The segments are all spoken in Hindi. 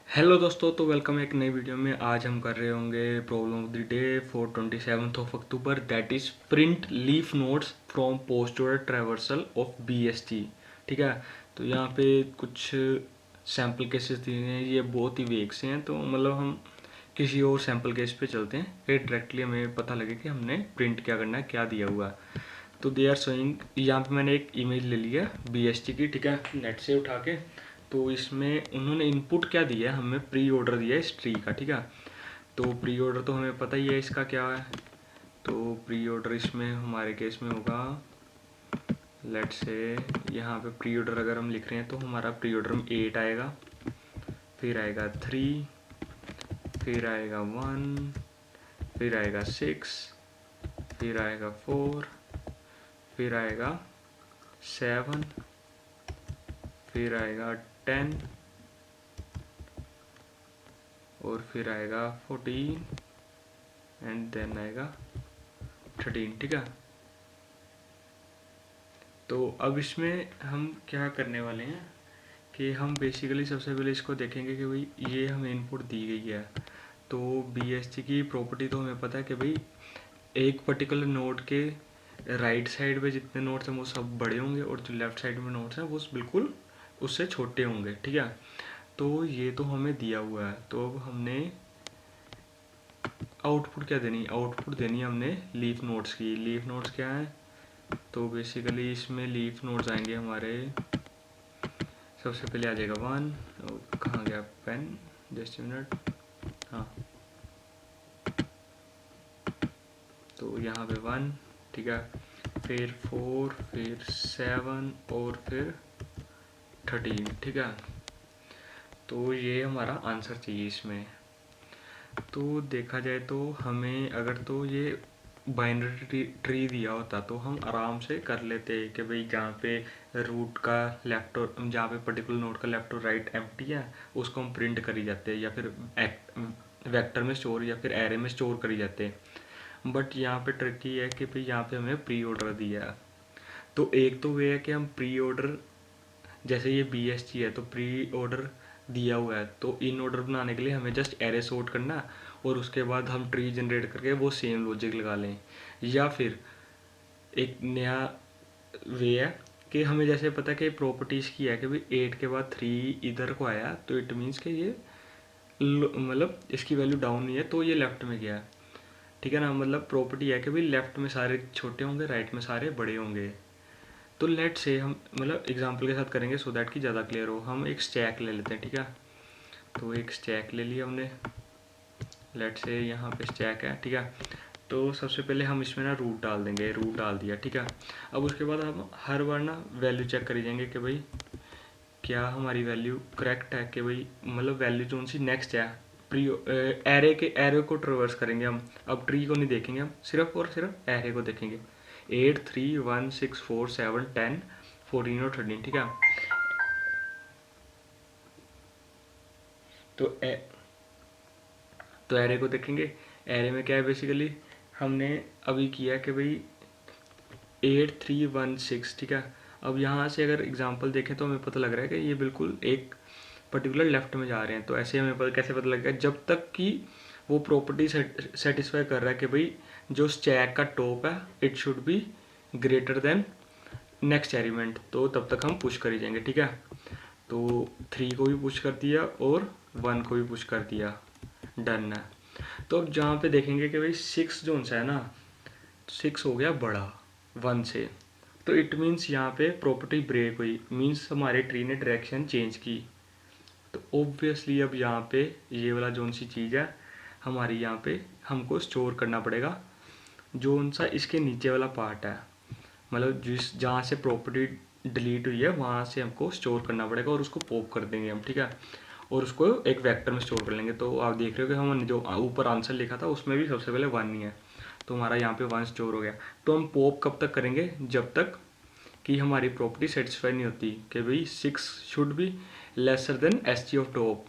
हेलो दोस्तों, तो वेलकम एक नई वीडियो में। आज हम कर रहे होंगे problem of the day for 27 October, that is print leaf notes from post order traversal of BST। ठीक है, तो यहाँ पे कुछ सैम्पल केसेस दिए हैं, ये बहुत ही वेग से हैं, तो मतलब हम किसी और सैम्पल केस पे चलते हैं, फिर डायरेक्टली हमें पता लगे कि हमने प्रिंट क्या करना है, क्या दिया हुआ है। तो दे आर शोइंग, यहाँ पे मैंने एक इमेज ले लिया BST की, ठीक है, नेट से उठा के। तो इसमें उन्होंने इनपुट क्या दिया है, हमें प्री ऑर्डर दिया है इस ट्री का, ठीक है। तो प्री ऑर्डर तो हमें पता ही है इसका क्या है। तो प्री ऑर्डर इसमें हमारे केस में होगा, लेट से यहाँ पे प्री ऑर्डर अगर हम लिख रहे हैं तो हमारा प्री ऑर्डर में 8 आएगा, फिर आएगा 3, फिर आएगा 1, फिर आएगा 6, फिर आएगा 4, फिर आएगा 7, फिर आएगा 10 और फिर आएगा 14 एंड देन आएगा 13, ठीक है। तो अब इसमें हम क्या करने वाले हैं कि हम बेसिकली सबसे पहले इसको देखेंगे कि भाई ये हमें इनपुट दी गई है। तो BST की प्रॉपर्टी तो हमें पता है कि भाई एक पर्टिकुलर नोड के राइट साइड पे जितने नोट्स हैं वो सब बड़े होंगे और जो लेफ्ट साइड में नोट्स हैं वो बिल्कुल उससे छोटे होंगे, ठीक है। तो ये तो हमें दिया हुआ है, तो अब हमने आउटपुट क्या देनी, आउटपुट देनी है हमने लीफ नोट्स की। लीफ नोट्स क्या है, तो बेसिकली इसमें लीफ नोट्स आएंगे हमारे। सबसे पहले आ जाएगा 1, कहाँ गया पेन, जस्ट मिनट, हाँ, तो यहाँ पे 1, ठीक है, फिर 4, फिर 7 और फिर 13, ठीक है। तो ये हमारा आंसर चाहिए इसमें। तो देखा जाए तो हमें अगर तो ये बाइनरी ट्री दिया होता तो हम आराम से कर लेते कि भाई जहाँ पे रूट का लेफ्ट और जहाँ पे पर्टिकुलर नोड का लेफ्ट और राइट एम्प्टी है उसको हम प्रिंट करी जाते या फिर वेक्टर में स्टोर या फिर एरे में स्टोर करी जाते। बट यहाँ पे ट्रिकी है कि भाई यहाँ पे हमें प्री ऑर्डर दिया है। तो एक तो वे है कि हम प्री ऑर्डर, जैसे ये BST है तो प्री ऑर्डर दिया हुआ है, तो इन ऑर्डर बनाने के लिए हमें जस्ट एरे सॉर्ट करना है और उसके बाद हम ट्री जनरेट करके वो सेम लॉजिक लगा लें। या फिर एक नया वे है कि हमें जैसे पता है कि प्रॉपर्टीज़ की है कि भाई 8 के बाद 3 इधर को आया तो इट मीन्स कि ये मतलब इसकी वैल्यू डाउन नहीं है तो ये लेफ्ट में गया, ठीक है ना। मतलब प्रॉपर्टी है कि भाई लेफ्ट में सारे छोटे होंगे, राइट में सारे बड़े होंगे। तो लेट से हम मतलब एग्जांपल के साथ करेंगे सो दैट कि ज़्यादा क्लियर हो। हम एक स्टैक ले लेते हैं, ठीक है। तो एक स्टैक ले लिया हमने, लेट से यहाँ पे स्टैक है, ठीक है। तो सबसे पहले हम इसमें ना रूट डाल देंगे, रूट डाल दिया, ठीक है। अब उसके बाद हम हर बार ना वैल्यू चेक करी जाएंगे कि भाई क्या हमारी वैल्यू करेक्ट है, कि भाई मतलब वैल्यू जो सी नेक्स्ट है प्री एरे को ट्रेवर्स करेंगे हम। अब ट्री को नहीं देखेंगे हम, सिर्फ और सिर्फ एरे को देखेंगे। 8, 3, 1, 6, 4, 7, 10, 14 और 13, ठीक है। तो तो एरे को देखेंगे। एरे में क्या है, बेसिकली हमने अभी किया कि भाई 8, 3, 1, 6, ठीक है। अब यहाँ से अगर एग्जांपल देखें तो हमें पता लग रहा है कि ये बिल्कुल एक पर्टिकुलर लेफ्ट में जा रहे हैं। तो ऐसे हमें कैसे पता लगेगा, जब तक कि वो प्रॉपर्टी सेटिस्फाई कर रहा है कि भाई जो स्टैक का टॉप है it should be greater than next element, तो तब तक हम पुश करी जाएंगे, ठीक है। तो 3 को भी पुश कर दिया और 1 को भी पुश कर दिया, डन है। तो अब जहाँ पे देखेंगे कि भाई 6 जोन सा है ना, 6 हो गया बड़ा 1 से, तो इट मीन्स यहाँ पे प्रॉपर्टी ब्रेक हुई, मीन्स हमारे ट्री ने डायरेक्शन चेंज की। तो ऑब्वियसली अब यहाँ पे ये वाला जोन सी चीज़ है हमारी, यहाँ पे हमको स्टोर करना पड़ेगा जोन सा इसके नीचे वाला पार्ट है, मतलब जिस जहाँ से प्रॉपर्टी डिलीट हुई है वहाँ से हमको स्टोर करना पड़ेगा और उसको पॉप कर देंगे हम, ठीक है। और उसको एक वेक्टर में स्टोर कर लेंगे। तो आप देख रहे हो कि हमने जो ऊपर आंसर लिखा था उसमें भी सबसे पहले 1 ही है, तो हमारा यहाँ पे 1 स्टोर हो गया। तो हम पॉप कब तक करेंगे, जब तक कि हमारी प्रॉपर्टी सेटिस्फाई नहीं होती कि भाई 6 should be lesser than SG of top.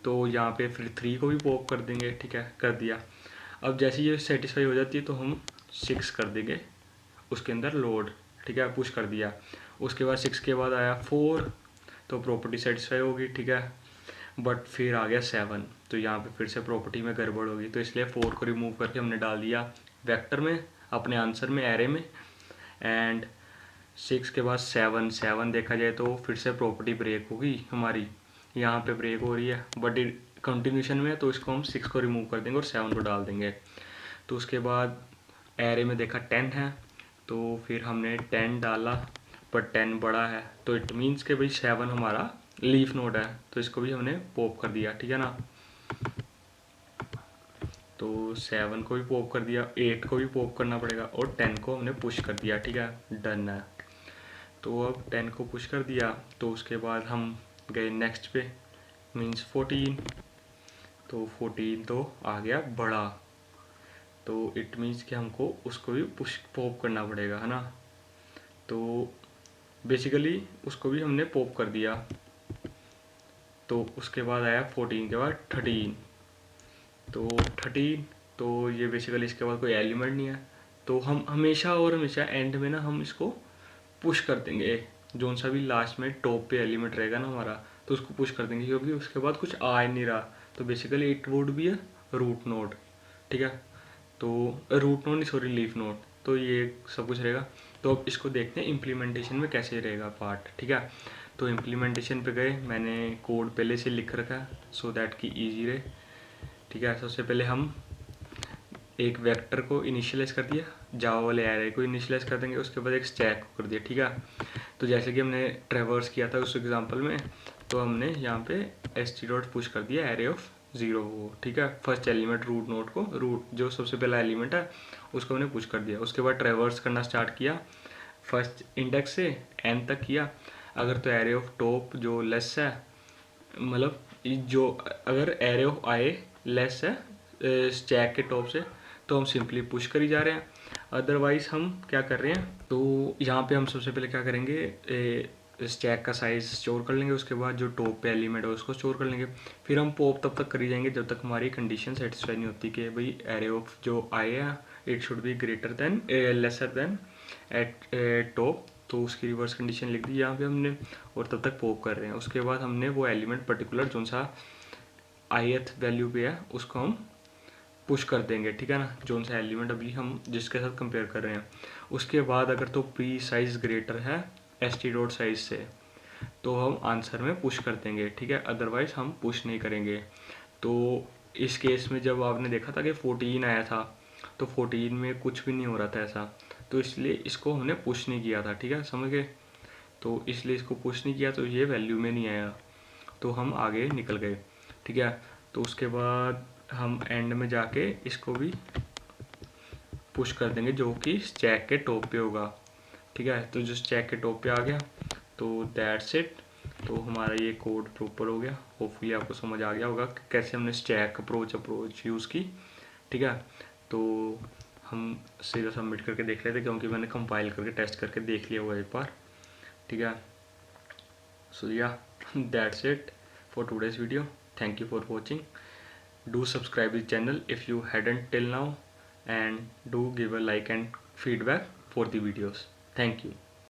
तो यहाँ पे फिर 3 को भी पॉप कर देंगे, ठीक है, कर दिया। अब जैसे ये सेटिस्फाई हो जाती है तो हम 6 कर देंगे उसके अंदर लोड, ठीक है, पुश कर दिया। उसके बाद 6 के बाद आया 4, तो प्रॉपर्टी सेटिस्फाई होगी, ठीक है। बट फिर आ गया 7, तो यहाँ पे फिर से प्रॉपर्टी में गड़बड़ होगी, तो इसलिए 4 को रिमूव करके हमने डाल दिया वेक्टर में, अपने आंसर में, एरे में। एंड 6 के बाद 7 देखा जाए तो फिर से प्रॉपर्टी ब्रेक होगी हमारी, यहाँ पे ब्रेक हो रही है बट कंटिन्यूशन में है, तो इसको हम 6 को रिमूव कर देंगे और 7 को डाल देंगे। तो उसके बाद एरे में देखा 10 है, तो फिर हमने 10 डाला, पर 10 बड़ा है, तो इट मीन्स कि भाई 7 हमारा लीफ नोड है, तो इसको भी हमने पॉप कर दिया, ठीक है ना। तो 7 को भी पॉप कर दिया, 8 को भी पॉप करना पड़ेगा, और 10 को हमने पुश कर दिया, ठीक है, डन है। तो अब 10 को पुश कर दिया, तो उसके बाद हम गए नेक्स्ट पे, मीन्स 14, तो 14 तो आ गया बड़ा, तो इट मीन्स कि हमको उसको भी पुश पॉप करना पड़ेगा, है ना। तो बेसिकली उसको भी हमने पॉप कर दिया, तो उसके बाद आया 14 के बाद 13, तो 13, तो ये बेसिकली इसके बाद कोई एलिमेंट नहीं है, तो हम हमेशा और हमेशा एंड में ना हम इसको पुश कर देंगे, जोन सा भी लास्ट में टॉप पे एलिमेंट रहेगा ना हमारा, तो उसको पुश कर देंगे, क्योंकि उसके बाद कुछ आ ही नहीं रहा, तो basically it would be a root node, ठीक है। तो रूट नोड नहीं, सॉरी, लीफ नोड, तो ये सब कुछ रहेगा। तो अब इसको देखते हैं इम्प्लीमेंटेशन में कैसे रहेगा पार्ट, ठीक है। तो इम्प्लीमेंटेशन पे गए, मैंने कोड पहले से लिख रखा है सो दैट कि ईजी रहे, ठीक है। सबसे पहले हम एक वेक्टर को इनिशियलाइज कर दिया, जावा वाले एरे को इनिशियलाइज कर देंगे, उसके बाद एक स्टैक को कर दिया, ठीक है। तो जैसे कि हमने ट्रेवर्स किया था उस एग्जांपल में, तो हमने यहाँ पे st डॉट पुश कर दिया एरे ऑफ 0 को, ठीक है। फर्स्ट एलिमेंट रूट नोड को, रूट जो सबसे पहला एलिमेंट है उसको हमने पुश कर दिया, उसके बाद ट्रेवर्स करना स्टार्ट किया, फर्स्ट इंडेक्स से n तक किया। अगर तो एरे ऑफ टॉप जो लेस है, मतलब जो अगर एरे ऑफ आई लेस है स्टैक के टॉप से, तो हम सिंपली पुश करी जा रहे हैं। अदरवाइज हम क्या कर रहे हैं, तो यहाँ पे हम सबसे पहले क्या करेंगे, स्टैक का साइज स्टोर कर लेंगे, उसके बाद जो टॉप पे एलिमेंट है उसको स्टोर कर लेंगे, फिर हम पॉप तब तक करी जाएंगे जब तक हमारी कंडीशन सेटिस्फाई नहीं होती कि भाई एरे ऑफ जो आई है it should be greater than lesser than eight top, तो उसकी रिवर्स कंडीशन लिख दी यहाँ पे हमने, और तब तक पॉप कर रहे हैं। उसके बाद हमने वो एलिमेंट पर्टिकुलर जो सा ith वैल्यू पे है उसको हम पुश कर देंगे, ठीक है ना, जो सा एलिमेंट अभी हम जिसके साथ कंपेयर कर रहे हैं। उसके बाद अगर तो पी साइज ग्रेटर है st डॉट साइज से, तो हम आंसर में पुश कर देंगे, ठीक है, अदरवाइज हम पुश नहीं करेंगे। तो इस केस में जब आपने देखा था कि 14 आया था, तो 14 में कुछ भी नहीं हो रहा था ऐसा, तो इसलिए इसको हमने पुश नहीं किया था, ठीक है, समझ गए। तो इसलिए इसको पुश नहीं किया, तो ये वैल्यू में नहीं आया, तो हम आगे निकल गए, ठीक है। तो उसके बाद हम एंड में जाके इसको भी पुश कर देंगे जो कि स्टैक के टॉप पे होगा, ठीक है। तो जो स्टैक के टॉप पे आ गया, तो दैट्स इट। तो हमारा ये कोड प्रॉपर हो गया, होपफुली आपको समझ आ गया होगा कि कैसे हमने स्टैक अप्रोच यूज़ की, ठीक है। तो हम सीधा सबमिट करके देख लेते, क्योंकि मैंने कंपाइल करके टेस्ट करके देख लिया हुआ एक बार, ठीक है। सो या that's it for today's video. Thank you for watching. Do subscribe the channel if you hadn't till now, and do give a like and feedback for the videos. Thank you.